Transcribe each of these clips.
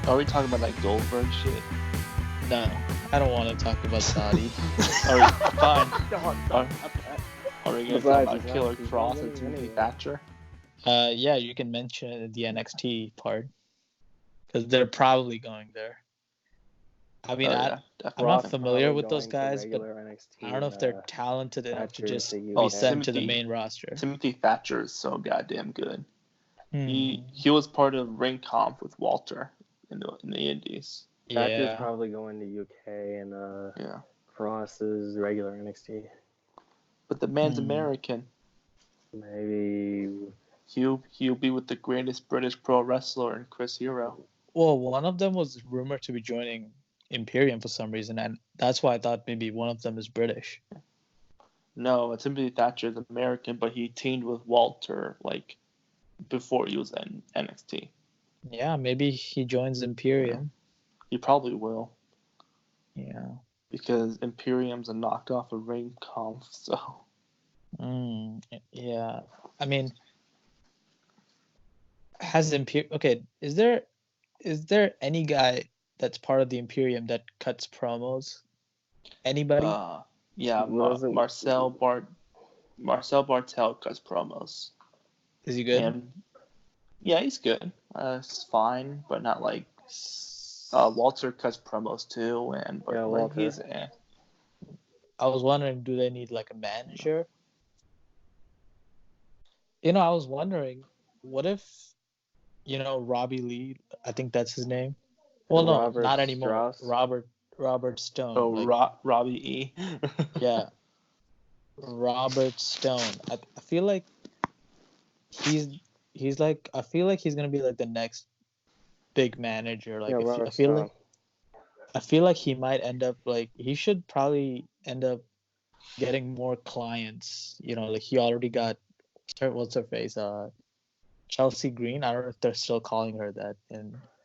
Are we talking about that Goldberg shit? No, I don't want to talk about Saudi. Alright, fine. No, Are we gonna talk about Killer Cross and Timothy Thatcher? Yeah, you can mention it in the NXT part because they're probably going there. I mean, I'm not familiar with those guys, but I don't know if they're talented enough to just be sent to the main roster. Timothy Thatcher is so goddamn good. He was part of Ring Comp with Walter in the Indies. Thatcher's probably going to UK and Cross is regular NXT. But the man's American. Maybe he'll be with the greatest British pro wrestler in Chris Hero. Well, one of them was rumored to be joining Imperium for some reason, and that's why I thought maybe one of them is British. No, Timothy Thatcher is American, but he teamed with Walter like before he was in NXT. Yeah, maybe he joins Imperium. Yeah. He probably will. Yeah. Because Imperium's a knockoff of Ring Conf, so. Yeah. I mean, has Imperium... Okay, is there any guy that's part of the Imperium that cuts promos? Anybody? Yeah, Marcel Bartel cuts promos. Is he good? And, yeah, he's good. It's fine, but not like... Walter cuts promos too, but he's... I was wondering, do they need like a manager? I was wondering, what if, Robbie Lee, I think that's his name. Well, no, Robert not anymore. Strauss? Robert Stone. Oh, Robbie E. Yeah. Robert Stone. I feel like he's I feel like he's gonna be like the next big manager. Like I feel like he might end up he should probably end up getting more clients. Like he already got what's her face? Chelsea Green. I don't know if they're still calling her that.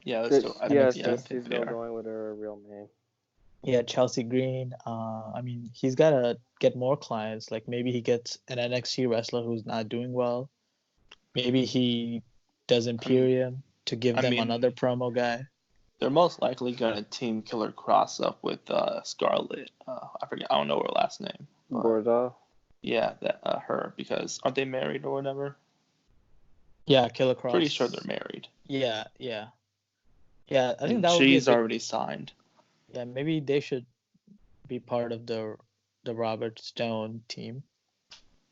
She's still going with her real name. Yeah, Chelsea Green. I mean, he's gotta get more clients. Like maybe he gets an NXT wrestler who's not doing well. Maybe he does Imperium to give them another promo guy. They're most likely gonna team Killer Cross up with Scarlett. I forget. I don't know her last name. Bordeaux. Yeah, her, because aren't they married or whatever? Yeah, Killer Cross. Pretty sure they're married. Yeah. I think that would she's already signed. Yeah, maybe they should be part of the Robert Stone team.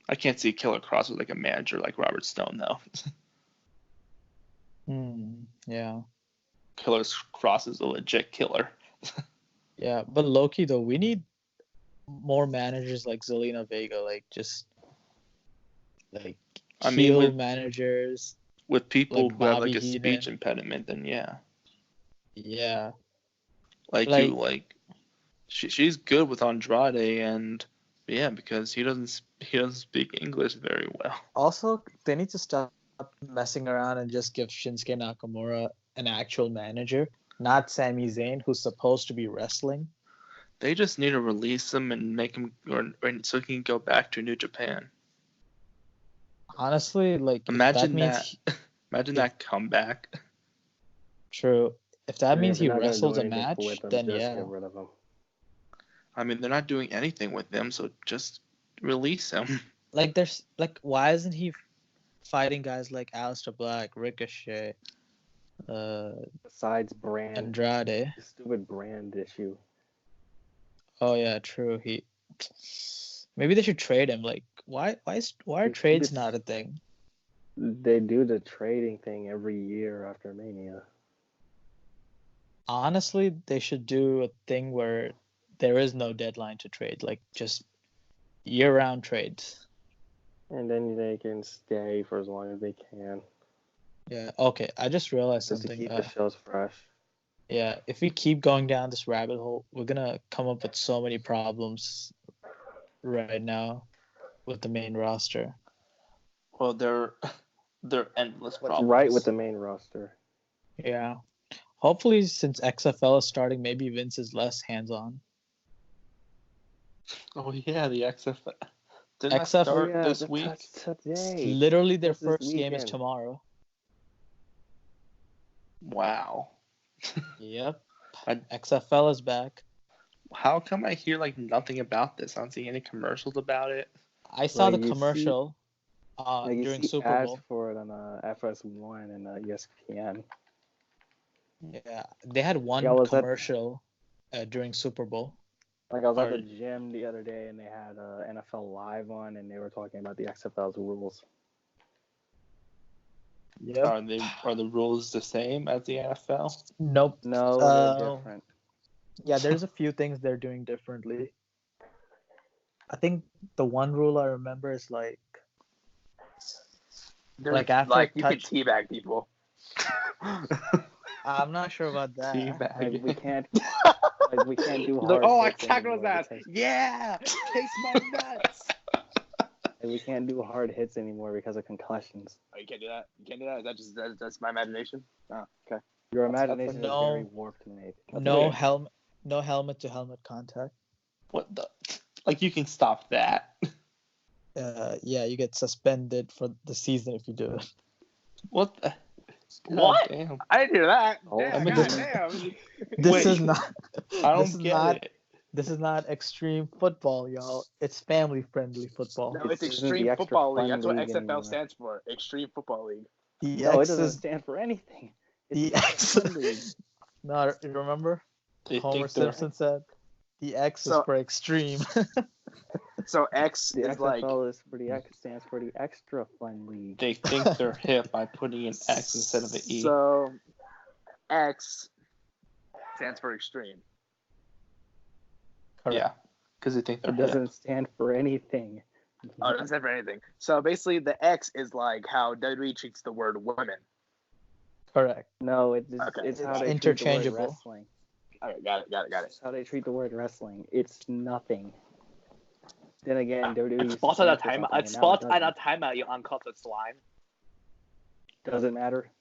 I can't see Killer Cross with like a manager like Robert Stone though. Yeah. Killer Cross is a legit killer. Yeah, but low-key though, we need more managers like Zelina Vega, like just like heel managers with people like who have like a Heenan. speech impediment. Then yeah, she's good with Andrade, and because he doesn't speak English very well. Also, they need to stop messing around and just give Shinsuke Nakamura an actual manager, not Sami Zayn, who's supposed to be wrestling. They just need to release him and make him, so he can go back to New Japan. Honestly, imagine that comeback. True. If that means he wrestles a match, then yeah. Get rid of him. I mean, they're not doing anything with him, so just release him. Why isn't he fighting guys like Aleister Black, Ricochet, besides brand Andrade? Stupid brand issue. Oh yeah, true. Maybe they should trade him. Why are trades not a thing? They do the trading thing every year after Mania. Honestly, they should do a thing where there is no deadline to trade, just year-round trades. And then they can stay for as long as they can. Yeah. Okay. I just realized something. To keep the shows fresh. Yeah. If we keep going down this rabbit hole, we're gonna come up with so many problems right now with the main roster. Well, they're endless problems. What's right with the main roster? Yeah. Hopefully, since XFL is starting, maybe Vince is less hands-on. Oh yeah, the XFL. Didn't that start this week? Today. Literally, their first game is tomorrow. Wow. Yep. XFL is back. How come I hear like nothing about this? I don't see any commercials about it. I saw the commercial during Super Bowl. Ads for it on FS1 and ESPN. Yeah, they had one commercial during Super Bowl. Like I was at the gym the other day and they had NFL Live on and they were talking about the XFL's rules. Yeah. Are the rules the same as the NFL? Nope. No, they're different. Yeah, there's a few things they're doing differently. I think the one rule I remember is like after you can teabag people. I'm not sure about that. Like, we can't do hard. I tackled his ass. Yeah, taste my nuts. Like, we can't do hard hits anymore because of concussions. Oh, you can't do that. You can't do that. Is that just that's my imagination? Oh, okay. Your imagination is very warped, mate. No helmet to helmet contact. What the? Like you can stop that. Yeah, you get suspended for the season if you do it. What the? What? Damn. I didn't hear that. Oh, damn, goddamn. This is not. I don't get it. This is not extreme football, y'all. It's family-friendly football. No, it's Extreme Football League. That's what XFL stands for. Extreme Football League. It doesn't stand for anything. The X. No, remember? Homer Simpson said, "The X is for extreme." So X the is XFL stands for the Extra Fun League. They think they're hip by putting an X instead of an E. So X stands for extreme. Correct. Yeah, because they think they're It doesn't stand for anything. Oh, it doesn't stand for anything. So basically, the X is like how WWE treats the word women. Correct. No, it's how they interchangeable. Treat the word wrestling. Okay, got it. It's how they treat the word wrestling. It's nothing. Then again, WWE. Spots at a timeout, you uncultured slime. Doesn't matter.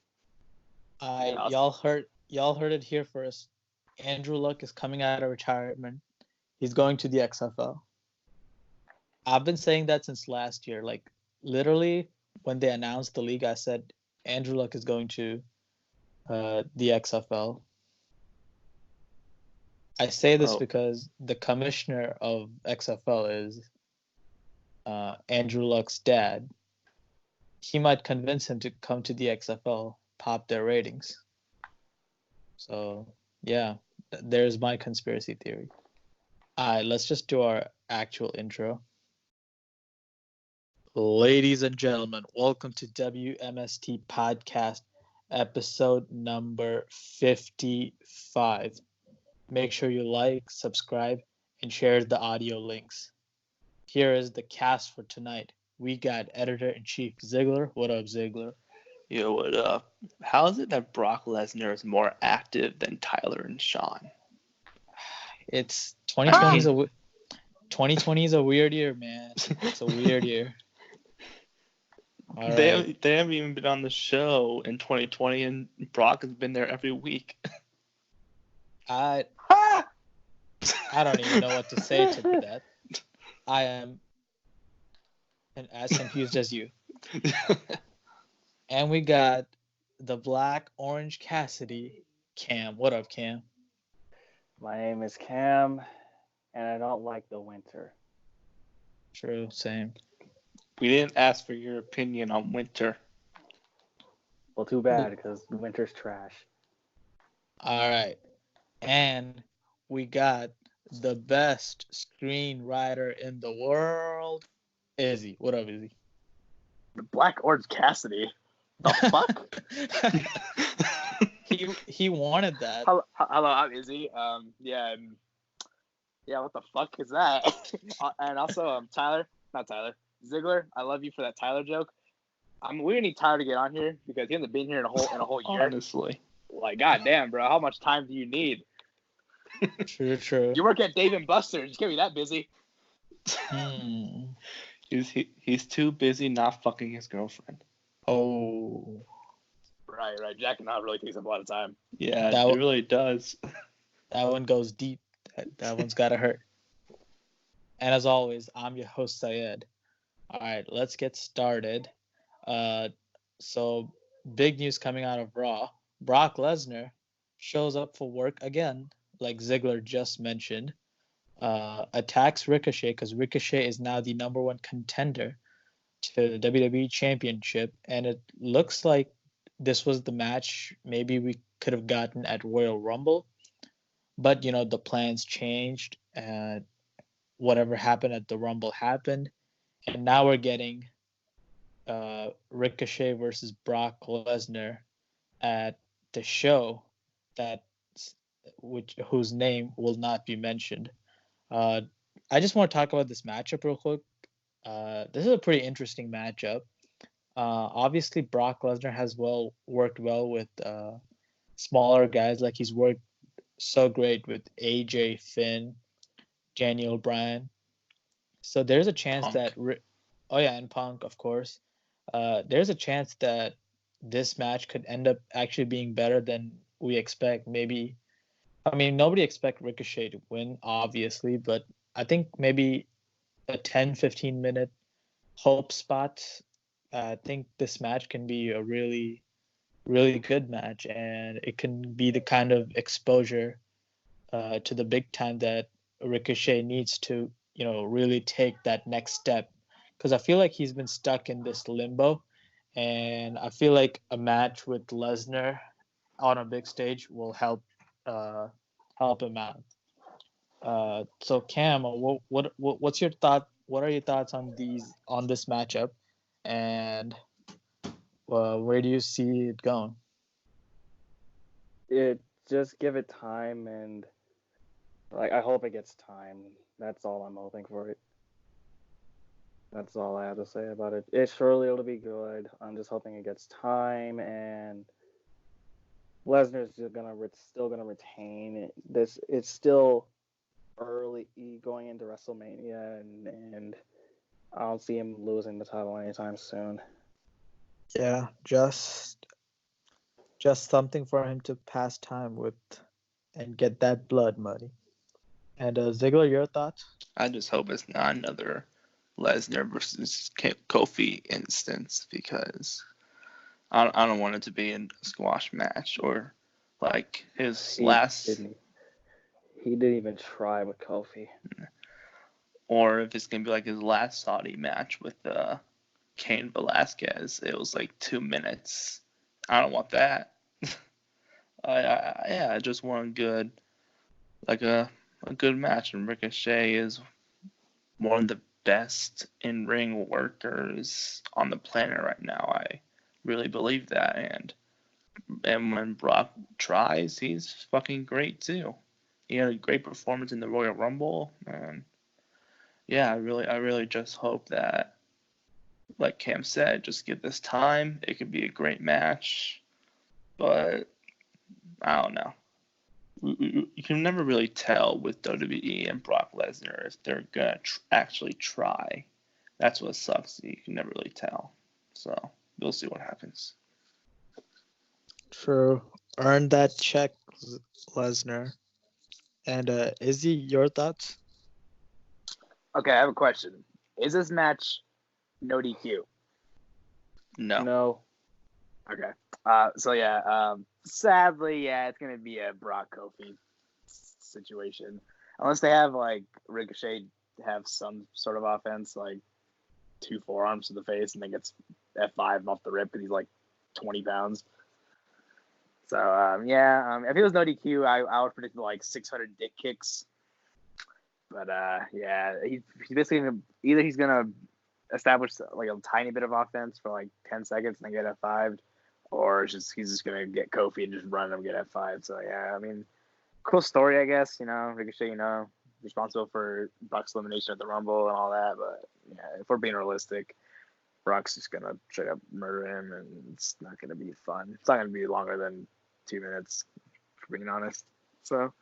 Y'all heard it here first. Andrew Luck is coming out of retirement. He's going to the XFL. I've been saying that since last year. Like literally, when they announced the league, I said Andrew Luck is going to the XFL. I say this because the commissioner of XFL is Andrew Luck's dad. He might convince him to come to the XFL, pop their ratings. So, yeah, there's my conspiracy theory. All right, let's just do our actual intro. Ladies and gentlemen, welcome to W.M.S.T. Podcast, episode number 55. Make sure you like, subscribe, and share the audio links. Here is the cast for tonight. We got Editor-in-Chief Ziggler. What up, Ziggler? Yo, what up? How is it that Brock Lesnar is more active than Tyler and Sean? It's 2020 is a weird year, man. It's a weird year. They haven't even been on the show in 2020, and Brock has been there every week. I don't even know what to say to that. I am as confused as you. And we got the Black Orange Cassidy, Cam. What up, Cam? My name is Cam, and I don't like the winter. True, same. We didn't ask for your opinion on winter. Well, too bad, because winter's trash. All right. And we got the best screenwriter in the world, Izzy. What up, Izzy? The Black Orange Cassidy. The fuck? He wanted that. Hello, I'm Izzy. Yeah, what the fuck is that? And also, Ziggler. I love you for that Tyler joke. We gonna need Tyler to get on here because he hasn't been here in a whole year. Honestly, like, goddamn, bro, how much time do you need? True. You work at Dave and Buster's. You can't be that busy. He's too busy not fucking his girlfriend. Oh. Right. Jack and I really takes up a lot of time. Yeah, it really does. That one goes deep. That one's gotta hurt. And as always, I'm your host, Syed. All right, let's get started. So, big news coming out of Raw. Brock Lesnar shows up for work again, like Ziggler just mentioned, attacks Ricochet because Ricochet is now the number one contender to the WWE Championship, and it looks like this was the match maybe we could have gotten at Royal Rumble, but the plans changed, and whatever happened at the Rumble happened, and now we're getting Ricochet versus Brock Lesnar at the show that whose name will not be mentioned. I just want to talk about this matchup real quick. This is a pretty interesting matchup. Obviously, Brock Lesnar has worked well with smaller guys. Like he's worked so great with AJ, Finn, Daniel Bryan. So there's a chance Punk. and Punk, of course. There's a chance that this match could end up actually being better than we expect. Maybe, I mean, nobody expects Ricochet to win, obviously, but I think maybe a 10-15 minute hope spot. I think this match can be a really, really good match, and it can be the kind of exposure to the big time that Ricochet needs to, really take that next step. Because I feel like he's been stuck in this limbo, and I feel like a match with Lesnar on a big stage will help him out. So Cam, what's your thought? What are your thoughts on this matchup, and where do you see it going? Just give it time, and I hope it gets time. That's all I'm hoping for it. That's all I have to say about it. It'll be good. I'm just hoping it gets time, and Lesnar's still gonna retain it. It's still early going into WrestleMania, and I don't see him losing the title anytime soon. Yeah, just something for him to pass time with and get that blood money. And Ziggler, your thoughts? I just hope it's not another Lesnar versus Kofi instance, because I don't want it to be a squash match or like his last. He didn't even try with Kofi. Or if it's gonna be like his last Saudi match with Cain Velasquez, it was like 2 minutes. I don't want that. I just want a good match, and Ricochet is one of the best in-ring workers on the planet right now. I really believe that, and when Brock tries, he's fucking great too. He had a great performance in the Royal Rumble, and yeah, I really just hope that, like Cam said, just give this time. It could be a great match, but I don't know. You can never really tell with WWE and Brock Lesnar if they're gonna actually try. That's what sucks. You can never really tell. So we'll see what happens. True. Earn that check, Lesnar. And Izzy, your thoughts? Okay, I have a question. Is this match no DQ? No. Okay. So yeah, sadly, yeah, it's gonna be a Brock Kofi situation, unless they have like Ricochet have some sort of offense, like 2 forearms to the face, and then gets F5 off the rip because he's like 20 pounds. So if it was no DQ, I would predict like 600 dick kicks. But yeah, he's basically he's gonna establish like a tiny bit of offense for like 10 seconds and then get F5'd, or he's just gonna get Kofi and just run him and get F5'd. So yeah, I mean, cool story, I guess. Ricochet, responsible for Brock's elimination at the Rumble and all that. But yeah, if we're being realistic, Brock's just gonna straight up murder him, and it's not gonna be fun. It's not gonna be longer than 2 minutes, for being honest. So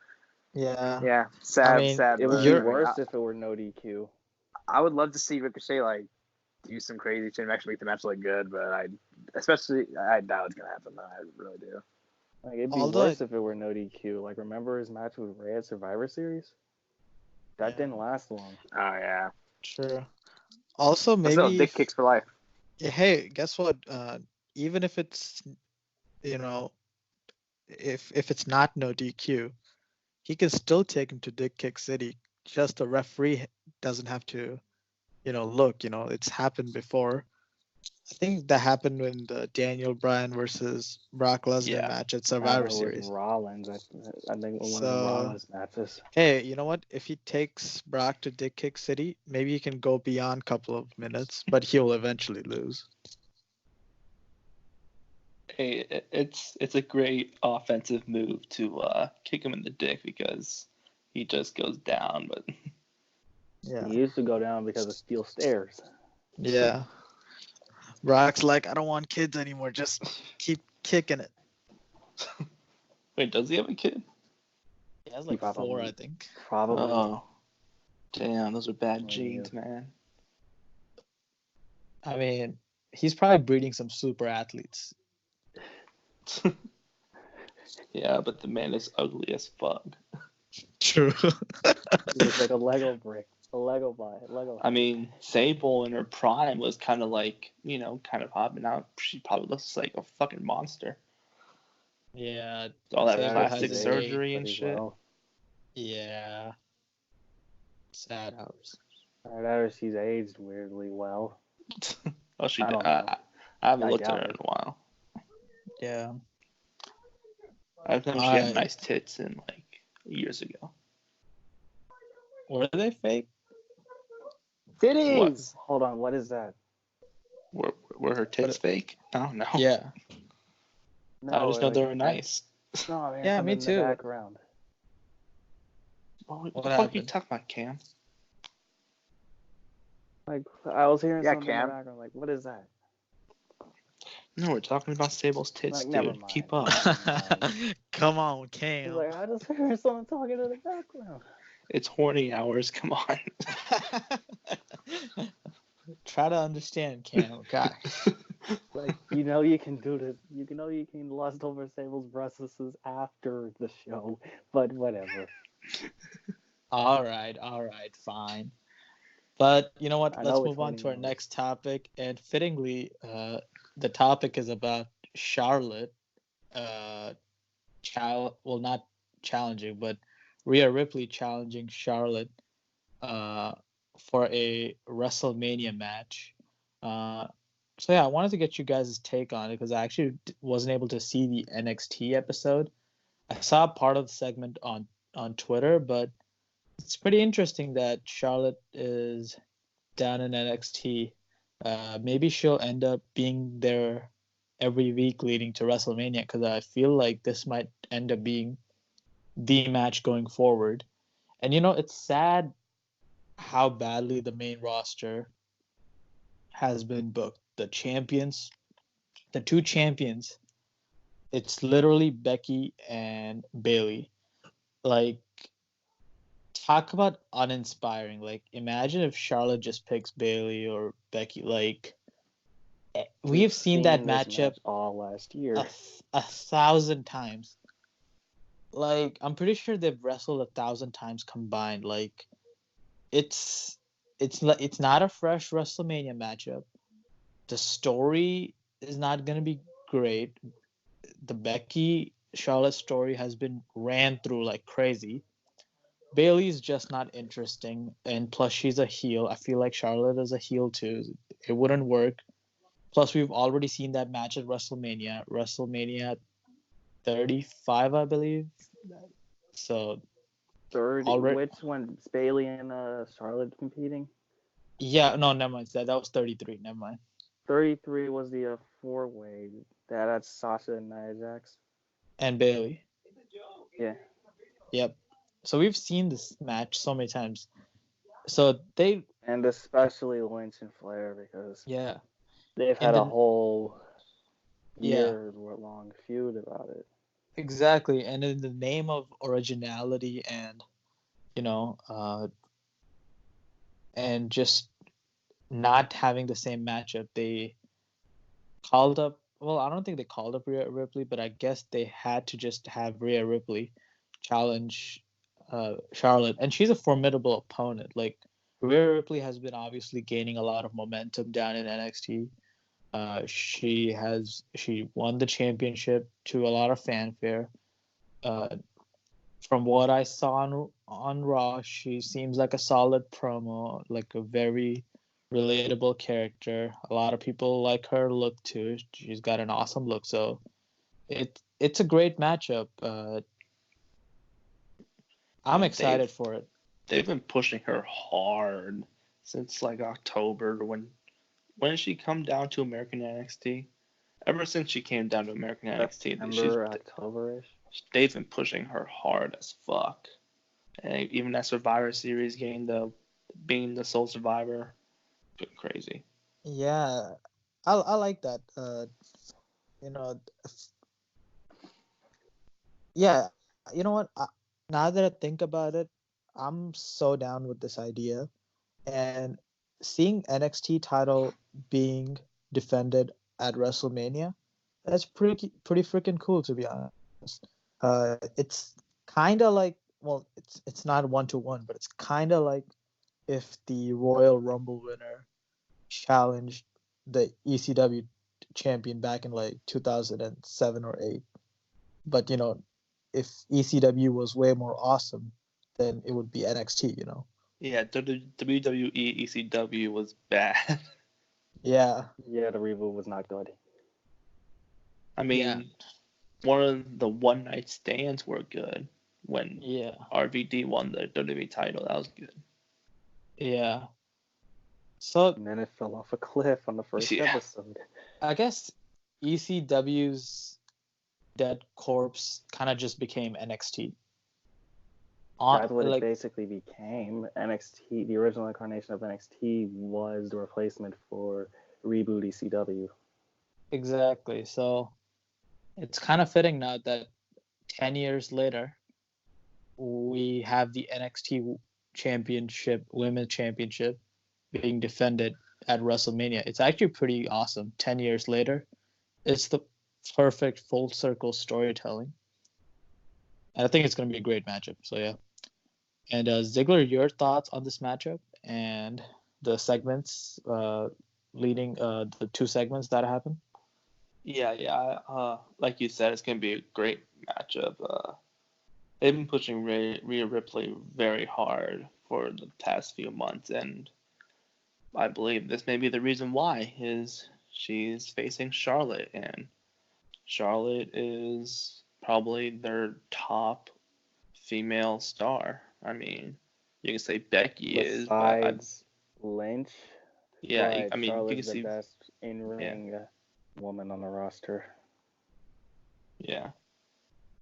yeah, sad. It would be worse if it were no DQ. I would love to see Ricochet like do some crazy shit and actually make the match look good, but I doubt it's gonna happen. Though. I really do. Like it'd be worse if it were no DQ. Like remember his match with Rhea at Survivor Series? That didn't last long. Oh yeah. True. Also, maybe dick kicks for life. Hey, guess what? Even if it's if it's not no DQ, he can still take him to Dick Kick City. Just the referee doesn't have to, look. It's happened before. I think that happened in the Daniel Bryan versus Brock Lesnar match at Survivor Series. Rollins. I think one of the Rollins matches. Hey, you know what? If he takes Brock to Dick Kick City, maybe he can go beyond a couple of minutes, but he'll eventually lose. Hey, it's a great offensive move to kick him in the dick because he just goes down, but yeah, he used to go down because of steel stairs. Yeah. Brock's like, I don't want kids anymore. Just keep kicking it. Wait, does he have a kid? He has like 4, I think. Probably. Oh, damn, those are bad genes, man. I mean, he's probably breeding some super athletes. Yeah, but the man is ugly as fuck. True. He looks like a Lego brick. A Lego I mean, Sable in her prime was kind of like, kind of hot, but now she probably looks like a fucking monster. Yeah. All that plastic surgery and shit. Well. Yeah. Sad hours. She's aged weirdly well. Oh, she did. I haven't looked at her in a while. Yeah. I think she had nice tits in like years ago. Were they fake? Titties! What? Hold on, what is that? Were her tits fake? I don't know. Yeah. No, I just know they were nice. No, I mean, yeah, me too. In the background. What the fuck are you talking about, Cam? Like, I was hearing something in the background. Like, what is that? No, we're talking about Sable's tits, dude. Never mind. Keep up. Come on, Cam. Like, I just heard someone talking in the background. It's horny hours. Come on. Try to understand, Cam. God. Like, you can do this. You can lust over Sable's breasts after the show, but whatever. All right, fine. But you know what? Let's move on to our next topic. And fittingly, the topic is about Charlotte. Not challenging, but Rhea Ripley challenging Charlotte for a WrestleMania match. So yeah, I wanted to get you guys' take on it because I actually wasn't able to see the NXT episode. I saw part of the segment on Twitter, but it's pretty interesting that Charlotte is down in NXT. Maybe she'll end up being there every week leading to WrestleMania because I feel like this might end up being the match going forward. And it's sad how badly the main roster has been booked. The two champions, it's literally Becky and Bayley. Like, talk about uninspiring. Like, imagine if Charlotte just picks Bayley or Becky. Like, we've seen that matchup all last year 1,000 times. Like, I'm pretty sure they've wrestled 1,000 times combined. Like, it's not a fresh WrestleMania matchup. The story is not gonna be great. The Becky Charlotte story has been ran through like crazy. Bayley's just not interesting, and plus she's a heel. I feel like Charlotte is a heel too. It wouldn't work. Plus, we've already seen that match at WrestleMania 35, I believe. So 30. Which one? Is Bayley and Charlotte competing? Yeah, no, never mind. That was 33. Never mind. 33 was the 4-way. That's Sasha and Nia Jax. And Bayley. Yeah. Yep. So we've seen this match so many times. And especially Lynch and Flair because they've had a whole year-long feud about it. Exactly, and in the name of originality and and just not having the same matchup, they called up. Well, I don't think they called up Rhea Ripley, but I guess they had to just have Rhea Ripley challenge Charlotte, and she's a formidable opponent. Like, Rhea Ripley has been obviously gaining a lot of momentum down in NXT. She won the championship to a lot of fanfare. From what I saw on Raw, she seems like a solid promo, like a very relatable character. A lot of people like her look too. She's got an awesome look, so it's a great matchup. I'm excited for it. They've been pushing her hard since like October. When did she come down to American NXT? Ever since she came down to American NXT, October-ish. They've been pushing her hard as fuck. And even that Survivor Series being the sole survivor, been crazy. Yeah, I like that. Yeah, you know what? Now that I think about it, I'm so down with this idea. And seeing NXT title being defended at WrestleMania, that's pretty freaking cool, to be honest. It's kind of like, well, it's not 1-to-1, but it's kind of like if the Royal Rumble winner challenged the ECW champion back in like 2007 or 8. But if ECW was way more awesome, then it would be NXT. Yeah, WWE ECW was bad. Yeah. Yeah, the reboot was not good. I mean, one of the one night stands were good when RVD won the WWE title. That was good. Yeah. So and then it fell off a cliff on the first episode. I guess ECW's dead corpse kind of just became NXT. That's what it basically became. NXT, the original incarnation of NXT, was the replacement for reboot ECW. Exactly. So it's kind of fitting now that 10 years later, we have the NXT championship, women's championship, being defended at WrestleMania. It's actually pretty awesome. 10 years later, it's the perfect full circle storytelling. And I think it's going to be a great matchup. So, yeah. And Ziggler, your thoughts on this matchup and the segments leading the two segments that happened? Yeah. Like you said, it's going to be a great matchup. They've been pushing Rhea Ripley very hard for the past few months, and I believe this may be the reason why is she's facing Charlotte, and Charlotte is probably their top female star. I mean, you can say Becky is, besides Lynch. Yeah, I mean, Charlotte's you can see the best in-ring woman on the roster. Yeah,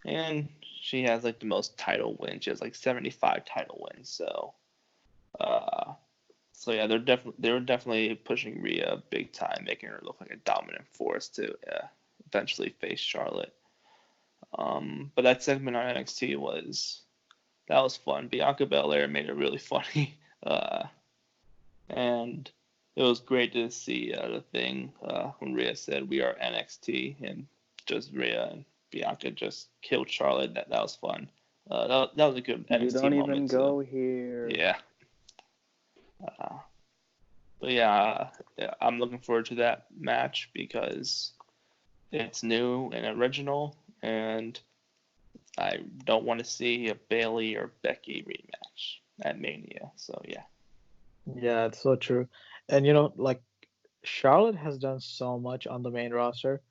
and she has like the most title wins. She has like 75 title wins. So yeah, they were definitely pushing Rhea big time, making her look like a dominant force to eventually face Charlotte. But that segment on NXT was fun. Bianca Belair made it really funny, and it was great to see the thing when Rhea said we are NXT, and just Rhea and Bianca just killed Charlotte. That was fun. That was a good NXT moment. You don't even go here. Yeah. But yeah, I'm looking forward to that match because it's new and original, and I don't want to see a Bayley or Becky rematch at Mania. So yeah. Yeah, it's so true. And like Charlotte has done so much on the main roster.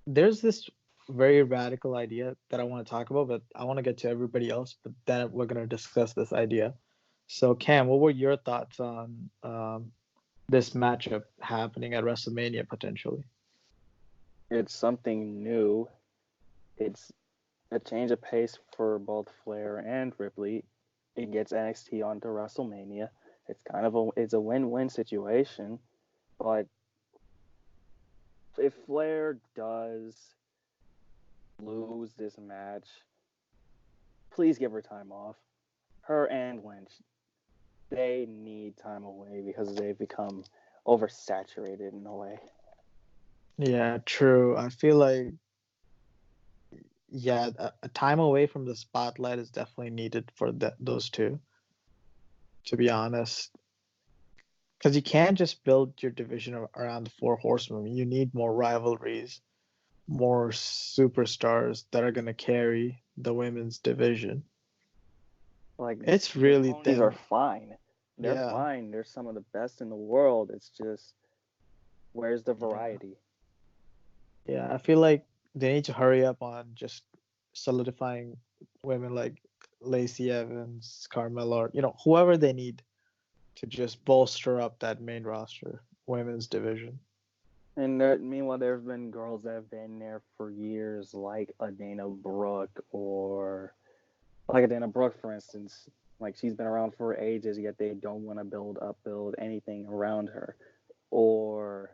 There's this very radical idea that I want to talk about, but I want to get to everybody else, but then we're going to discuss this idea. So Cam, what were your thoughts on this matchup happening at WrestleMania potentially? It's something new. It's a change of pace for both Flair and Ripley. It gets NXT onto WrestleMania. It's kind of it's a win-win situation, but if Flair does lose this match, please give her time off. Her and Lynch, they need time away because they've become oversaturated in a way. Yeah, true. I feel like a time away from the spotlight is definitely needed for those two, to be honest. Because you can't just build your division around the four horsemen. You need more rivalries. more superstars that are gonna carry the women's division. Like It's really these thin. are fine. They're Yeah. fine. They're some of the best in the world. It's just where's the variety? Yeah, I feel like they need to hurry up on just solidifying women like Lacey Evans, Carmella, or whoever they need to just bolster up that main roster women's division. And meanwhile, there have been girls that have been there for years, like a Dana Brooke, for instance. Like, she's been around for ages, yet they don't want to build anything around her. Or,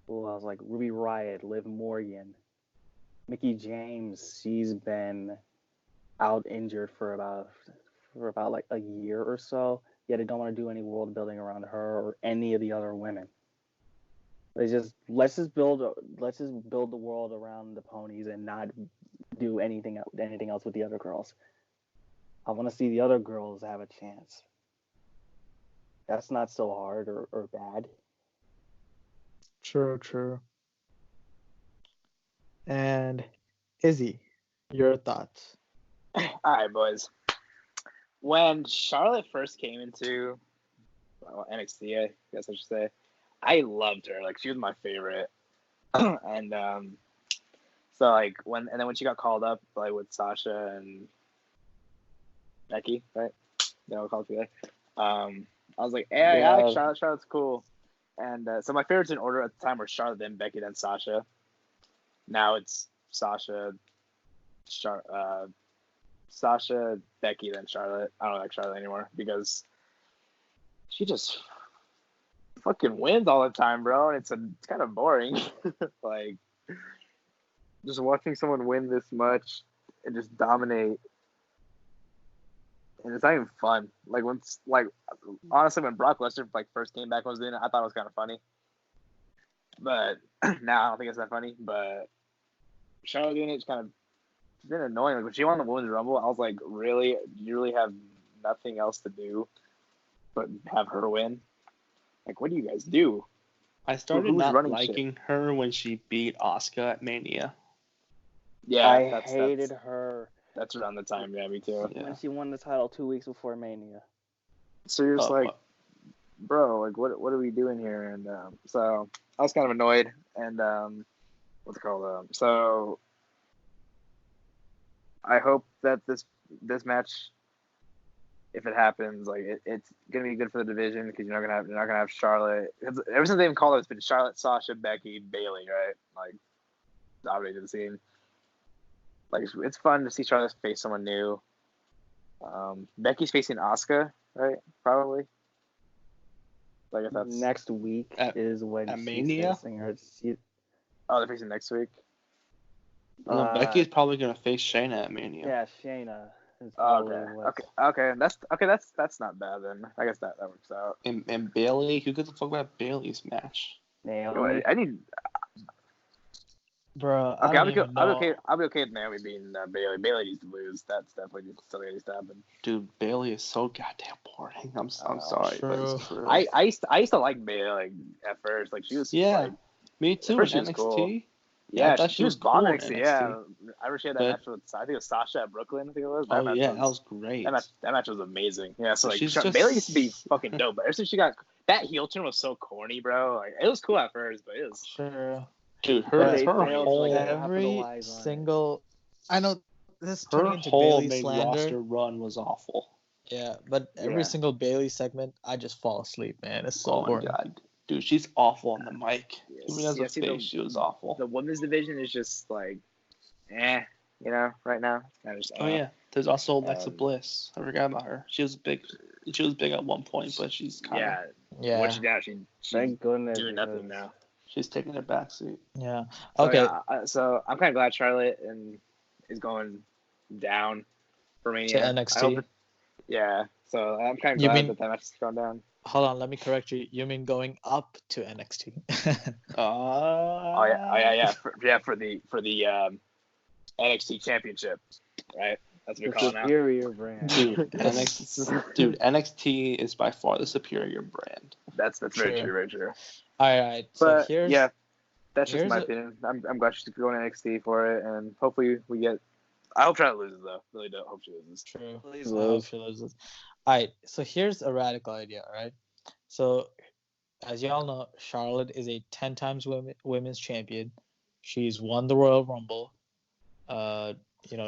who else? Like Ruby Riott, Liv Morgan, Mickie James. She's been out injured for about like a year or so. Yet they don't want to do any world building around her or any of the other women. Let's just build the world around the ponies and not do anything else with the other girls. I want to see the other girls have a chance. That's not so hard or bad. True. And Izzy, your thoughts? All right, boys. When Charlotte first came into NXT, I guess I should say, I loved her. Like, she was my favorite. And so like when she got called up like with Sasha and Becky, right? They were called together. I was like, hey, Yeah. I like Charlotte. Charlotte's cool. And so my favorites in order at the time were Charlotte, then Becky, then Sasha. Now it's Sasha, Becky, then Charlotte. I don't like Charlotte anymore because she just fucking wins all the time, bro, and it's kind of boring. Like, just watching someone win this much and just dominate, and it's not even fun. Like, honestly, when Brock Lesnar first came back and was doing it, I thought it was kind of funny, but now I don't think it's that funny. But Charlotte doing it's been annoying. Like, when she won the Women's Rumble, I was like, really, you really have nothing else to do but have her win? Like, what do you guys do? I started not liking her when she beat Asuka at Mania. Yeah, I hated her. That's around the time, yeah, me too. Yeah. When she won the title 2 weeks before Mania. So you're just bro, like, what are we doing here? And so I was kind of annoyed. And what's it called? So I hope that this match, if it happens, like it's gonna be good for the division because you're not gonna have Charlotte. Ever since they've called it, it's been Charlotte, Sasha, Becky, Bayley, right? Like, dominated the scene. Like, it's fun to see Charlotte face someone new. Becky's facing Asuka, right? Probably. Like, if that's next week is when at she's Mania? facing her. They're facing next week. No, Becky is probably gonna face Shayna at Mania. Yeah, Shayna. Okay. That's not bad then. I guess that works out. And Bayley, who gives a fuck about Bayley's match? Naomi. I need. Bro, okay, I'll be okay with Naomi beating Bayley. Bayley needs to lose. That's definitely still needs to happen. Dude, Bayley is so goddamn boring. I'm sorry, but it's true. I used to like Bayley at first. Like, she was me too. First, NXT. Cool. Yeah, she was bomb cool NXT. Yeah, I remember she had that match with, I think it was Sasha at Brooklyn. I think it was. That was great. That match was amazing. Yeah, so Bayley used to be fucking dope. But ever since she got that heel turn was so corny, bro. Like, it was cool at first, but it was. Sure. Dude, her whole every single. I know this turning into whole Bayley main slander. Roster run was awful. Yeah, but every single Bayley segment, I just fall asleep, man. It's so boring. Oh my god, dude, she's awful on the mic. Even as a face, she was awful. The women's division is just like, right now. Yeah, there's also Alexa Bliss. I forgot about her. She was big at one point, but she's kind of she's thank goodness doing nothing now. She's taking a backseat. Yeah. Okay. So I'm kind of glad Charlotte is going down for Mania. To NXT. So I'm kind of glad that match is going down. Hold on, let me correct you. You mean going up to NXT? For the NXT Championship, right? That's what we're calling now. Superior brand. Dude, NXT is by far the superior brand. That's very true, very true. All right. So here's That's just Here's my a opinion. I'm glad she's going to NXT for it, and hopefully we get. I hope Charlotte loses though. Really don't hope she loses. true. Please I hope lose. she loses. All right. So here's a radical idea. All right. So as y'all know, Charlotte is a 10 times women's champion. She's won the Royal Rumble.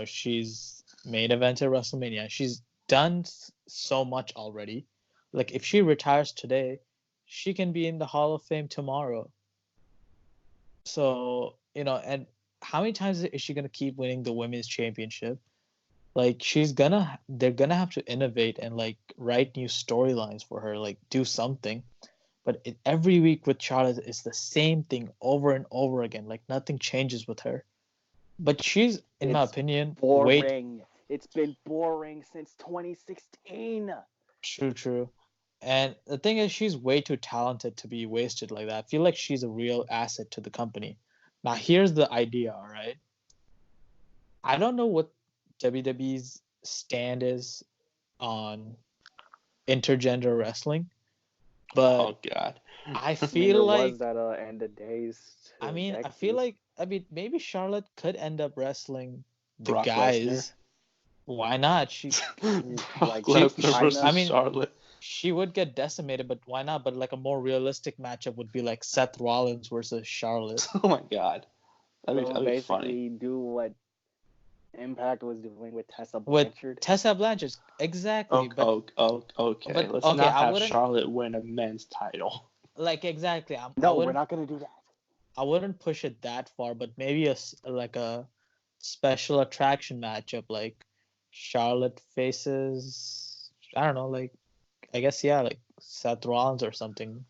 She's main event at WrestleMania. She's done so much already. Like if she retires today, she can be in the Hall of Fame tomorrow. So, and how many times is she gonna keep winning the women's championship? Like they're gonna have to innovate and like write new storylines for her, like do something. But every week with Charlotte, it's the same thing over and over again. Like nothing changes with her. But she's, in my opinion, boring. It's been boring since 2016. True. And the thing is, she's way too talented to be wasted like that. I feel like she's a real asset to the company. Now, here's the idea, all right? I don't know what WWE's stand is on intergender wrestling, but Oh God. I feel like was that end of days. I feel like maybe Charlotte could end up wrestling the Brock guys. Lesnar. Why not? Brock Lesnar versus Charlotte. She would get decimated, but why not? But like a more realistic matchup would be like Seth Rollins versus Charlotte. Oh my God. That'd be basically funny. do what Impact was doing with Tessa Blanchard. With Tessa Blanchard, exactly. Okay. But, Let's not have Charlotte win a men's title. Like exactly. We're not gonna do that. I wouldn't push it that far, but maybe a special attraction matchup, like Charlotte faces, I don't know, like I guess like Seth Rollins or something.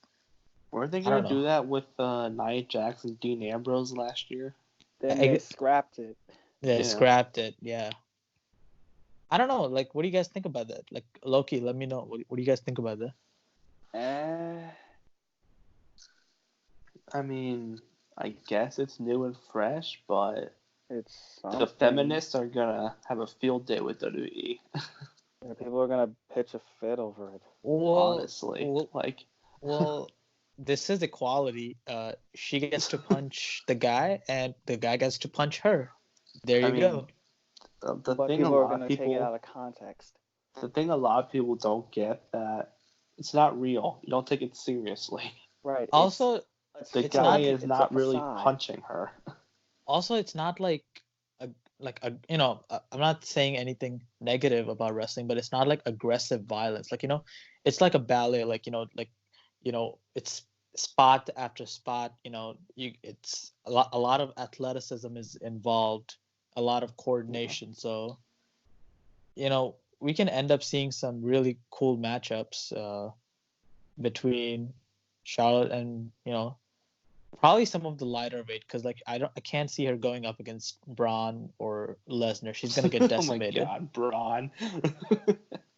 Weren't they gonna do that with Nia Jax and Dean Ambrose last year? Then they scrapped it. Yeah, scrapped it. Yeah. I don't know. Like, what do you guys think about that? Like, Loki, let me know. What do you guys think about that? I mean, I guess it's new and fresh, but it's the feminists are gonna have a field day with WWE. Yeah, people are gonna pitch a fit over it. Honestly, this is equality. She gets to punch the guy, and the guy gets to punch her. There you go. But people are gonna take it out of context. The thing a lot of people don't get that it's not real. You don't take it seriously. Right. Also, the guy is not really punching her. Also, it's not like I'm not saying anything negative about wrestling, but it's not like aggressive violence. Like, it's like a ballet. Like, it's spot after spot. It's a lot of athleticism is involved, a lot of coordination. So, we can end up seeing some really cool matchups between Charlotte and probably some of the lighter weight, because like I can't see her going up against Braun or Lesnar. She's gonna get decimated. Oh my God, Braun.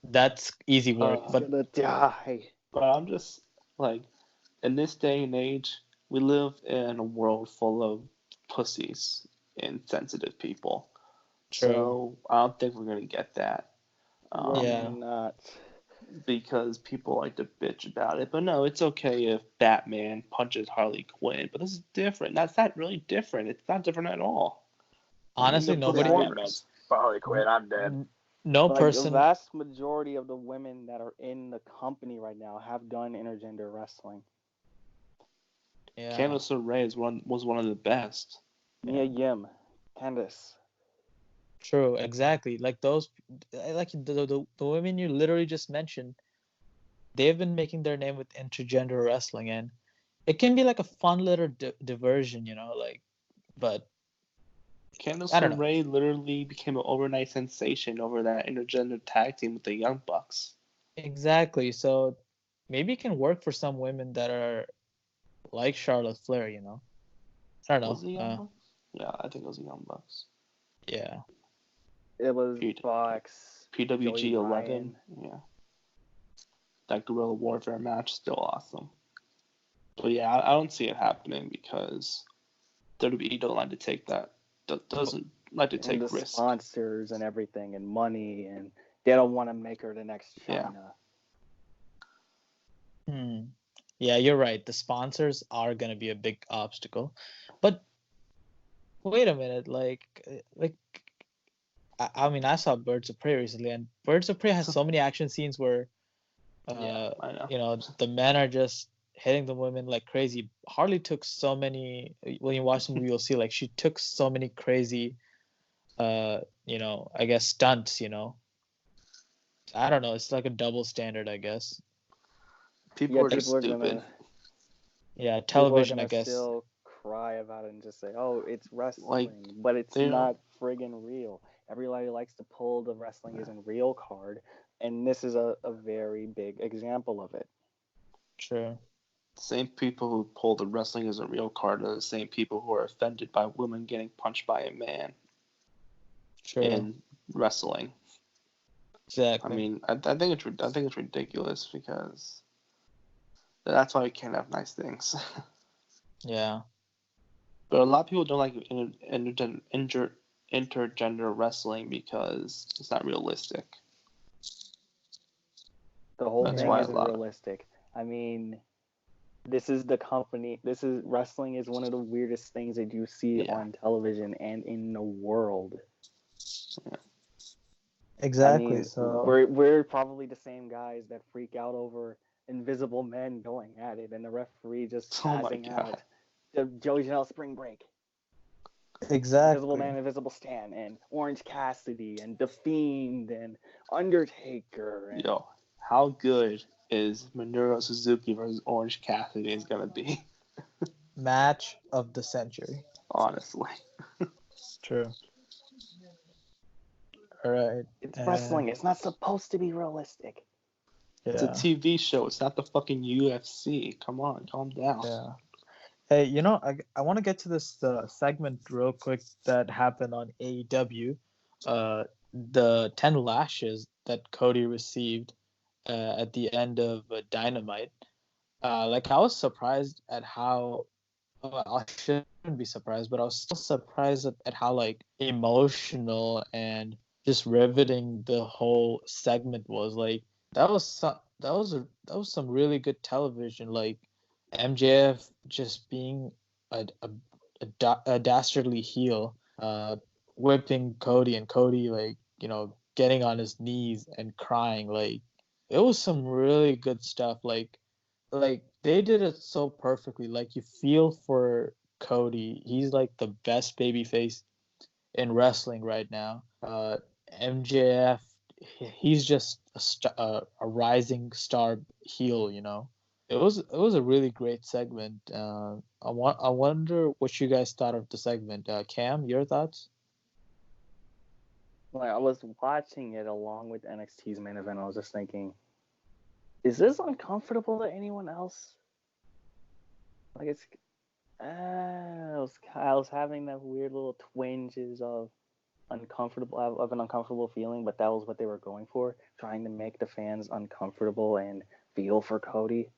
That's easy work, but gonna die. But I'm just like, in this day and age, we live in a world full of pussies and sensitive people. True. So I don't think we're gonna get that. Not. Because people like to bitch about it. But no, it's okay if Batman punches Harley Quinn. But this is different. That's not really different. It's not different at all. Honestly, nobody. Harley Quinn, I'm dead. No person. The vast majority of the women that are in the company right now have done intergender wrestling. Yeah. Candice LeRae was one of the best. Mia Yim, Candice. True, exactly. Like those, like the women you literally just mentioned, they've been making their name with intergender wrestling, and it can be like a fun little diversion, but Candice LeRae literally became an overnight sensation over that intergender tag team with the Young Bucks. Exactly. So maybe it can work for some women that are like Charlotte Flair, I don't know. Was it Young Bucks? Yeah, I think it was the Young Bucks. Yeah. It was Bucks. PWG 11. Yeah. That guerrilla warfare match is still awesome. But yeah, I don't see it happening because WWE don't like to take that. Doesn't like to take risks. Sponsors and everything and money, and they don't want to make her the next China. Yeah. Yeah, you're right. The sponsors are gonna be a big obstacle, but wait a minute, I mean, I saw Birds of Prey recently, and Birds of Prey has so many action scenes where, Yeah, I know. the men are just hitting the women like crazy. Harley took so many. When you watch the movie, you'll see like she took so many crazy, I guess stunts. I don't know. It's like a double standard, I guess. People are just people are stupid. Yeah, television, people are I guess. still cry about it and just say, "Oh, it's wrestling," Like, but it's they not friggin' real. Everybody likes to pull the wrestling isn't real card, and this is a very big example of it. True. same people who pull the wrestling isn't real card are the same people who are offended by women getting punched by a man True. in wrestling. Exactly. I mean, I think it's ridiculous because that's why we can't have nice things. Yeah. But a lot of people don't like intergender wrestling because it's not realistic. The whole That's thing why isn't realistic. I mean, this is the company. This is wrestling is one of the weirdest things that you see on television and in the world. Yeah. Exactly. I mean, So we're probably the same guys that freak out over invisible men going at it and the referee just passing out. The Joey Janela Spring Break. exactly. Invisible Man, Invisible Stan, and Orange Cassidy, and The Fiend, and Undertaker. And... Yo, how good is Minoru Suzuki versus Orange Cassidy is gonna be? Match of the century. Honestly. True. All right. It's wrestling. It's not supposed to be realistic. Yeah. It's a TV show. It's not the fucking UFC. Come on, calm down. Yeah. Hey, I want to get to this segment real quick that happened on AEW. The 10 lashes that Cody received at the end of Dynamite. I was surprised at how. I shouldn't be surprised, but I was still surprised at how emotional and just riveting the whole segment was. Like that was some really good television. Like MJF just being a dastardly heel, whipping Cody, and Cody getting on his knees and crying. Like it was some really good stuff. Like they did it so perfectly. Like you feel for Cody. He's like the best babyface in wrestling right now. MJF, he's just a rising star heel. It was a really great segment. I wonder what you guys thought of the segment. Cam, your thoughts? Like I was watching it along with NXT's main event. I was just thinking, is this uncomfortable to anyone else? Like it's, I was having that weird little twinges of an uncomfortable feeling, but that was what they were going for, trying to make the fans uncomfortable and feel for Cody,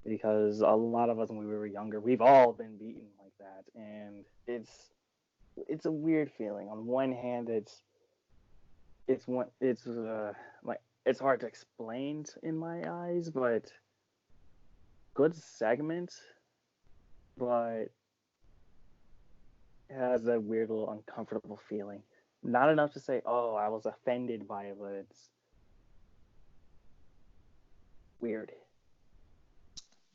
because a lot of us when we were younger, we've all been beaten like that, and it's a weird feeling. On one hand, it's hard to explain in my eyes, but good segment, but it has that weird little uncomfortable feeling. Not enough to say, oh, I was offended by it, but it's weird.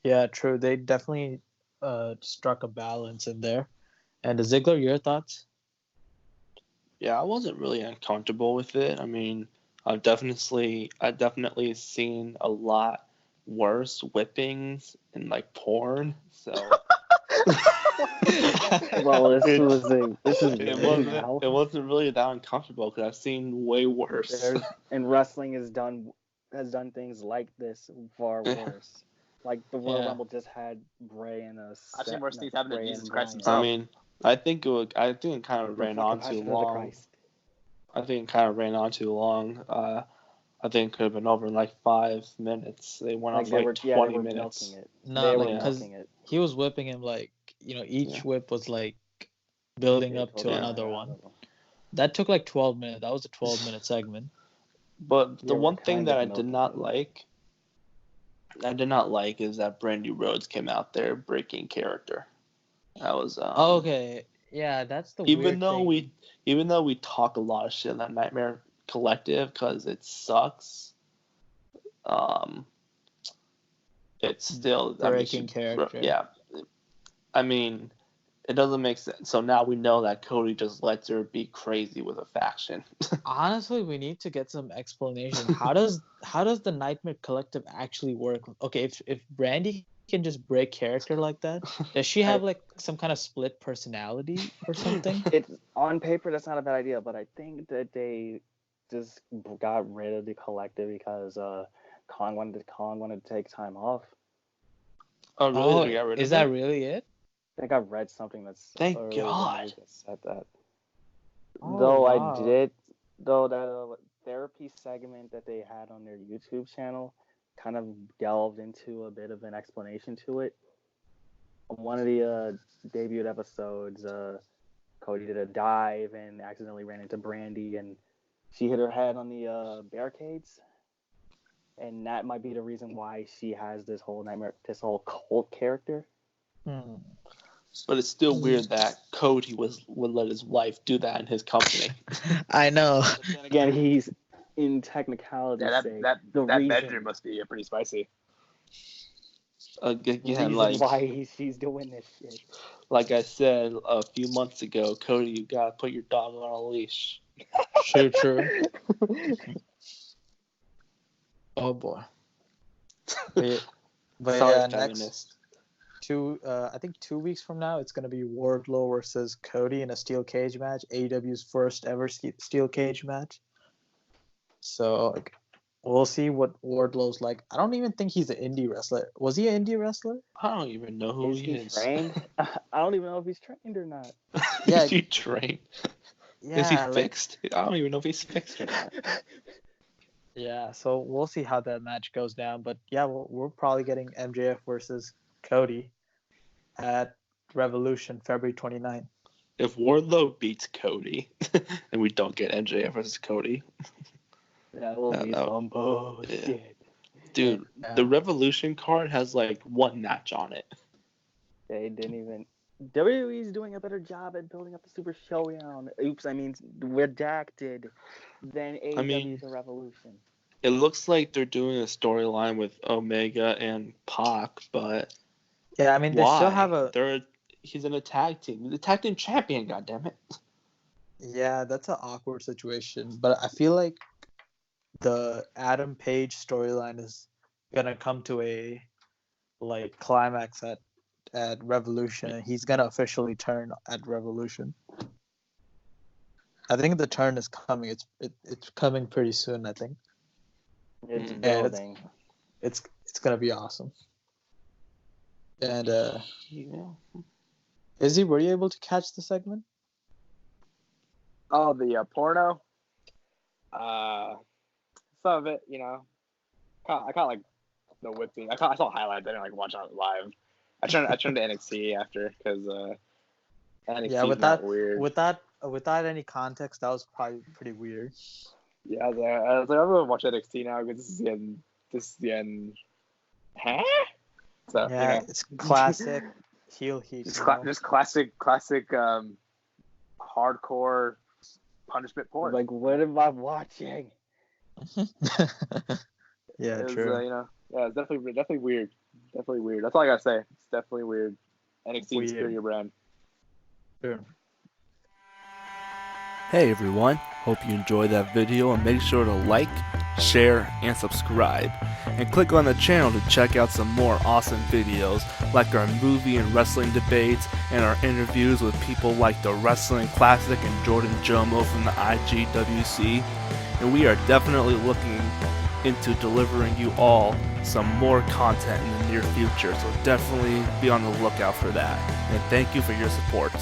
Yeah, true. They definitely struck a balance in there. And Ziggler, your thoughts? Yeah, I wasn't really uncomfortable with it. I mean, I've definitely seen a lot worse whippings in porn. So Well, this it wasn't really that uncomfortable because I've seen way worse. And wrestling has done things like this far worse. Like the Royal Rumble just had Bray and I've seen worse things happen to Jesus Christ I himself. mean, I think it kind of ran on too long. I think it kind of ran on too long. I think it could have been over in 5 minutes. They went on for 20 minutes. No, because he was whipping him each whip was building up to another one. That took 12 minutes. That was a 12-minute segment. But the one thing that I did not like I did not like is that Brandy Rhodes came out there breaking character. That was Okay, yeah, that's the even weird though thing. we talk a lot of shit on that Nightmare Collective because it sucks. It's still breaking character. Yeah, I mean, it doesn't make sense. So now we know that Cody just lets her be crazy with a faction. Honestly, we need to get some explanation. How does the Nightmare Collective actually work? Okay, if Brandy can just break character like that, does she have like some kind of split personality or something? It's on paper that's not a bad idea, but I think that they just got rid of the collective because Kong wanted to take time off. Oh really? They got rid of is that really it? I think I read something that's Thank earlier God. in the week that said that. Oh, wow. That therapy segment that they had on their YouTube channel kind of delved into a bit of an explanation to it. On one of the debuted episodes, Cody did a dive and accidentally ran into Brandy, and she hit her head on the barricades, and that might be the reason why she has this whole cult character. But it's still weird that Cody would let his wife do that in his company. I know. But then again, he's in technicality. Yeah, that bedroom must be pretty spicy. Again, why she's doing this shit. Like I said a few months ago, Cody, you gotta put your dog on a leash. True. Oh boy. But Sorry, next I think 2 weeks from now, it's gonna be Wardlow versus Cody in a steel cage match, AEW's first ever steel cage match. So we'll see what Wardlow's like. I don't even think he's an indie wrestler. Was he an indie wrestler? I don't even know who he is. Trained? I don't even know if he's trained or not. Yeah, is he trained? Yeah, is he fixed? I don't even know if he's fixed or not. Yeah, so we'll see how that match goes down. But yeah, we're probably getting MJF versus Cody at Revolution, February 29th. If Wardlow beats Cody, and we don't get MJF versus Cody, that will be some bullshit. Yeah. Dude, the Revolution card has like one match on it. They didn't even. WWE's doing a better job at building up the Super Showdown. Redacted than AEW's Revolution. It looks like they're doing a storyline with Omega and Pac, but yeah, I mean they still have he's in a tag team. The tag team champion, goddammit. Yeah, that's an awkward situation. But I feel like the Adam Page storyline is gonna come to a climax at Revolution, and he's gonna officially turn at Revolution. I think the turn is coming. It's coming pretty soon, I think. It's building. It's gonna be awesome. And Izzy, were you able to catch the segment? Oh, the porno. Some of it, you know. I caught like the whipping. I saw highlights. I didn't watch it live. I turned to NXT after because NXT is weird. Without any context, that was probably pretty weird. Yeah, I was like, I'm gonna watch NXT now because this is the end. Huh? So yeah, you know. It's classic heel heat. Just classic hardcore punishment porn. Like, what am I watching? Yeah, true. It's definitely weird. Definitely weird. That's all I gotta say. It's definitely weird. NXT superior brand. Sure. Hey everyone, hope you enjoyed that video and make sure to like, share, and subscribe. And click on the channel to check out some more awesome videos like our movie and wrestling debates and our interviews with people like the Wrestling Classic and Jordan Jomo from the IGWC. And we are definitely looking into delivering you all some more content in the near future, so definitely be on the lookout for that. And thank you for your support.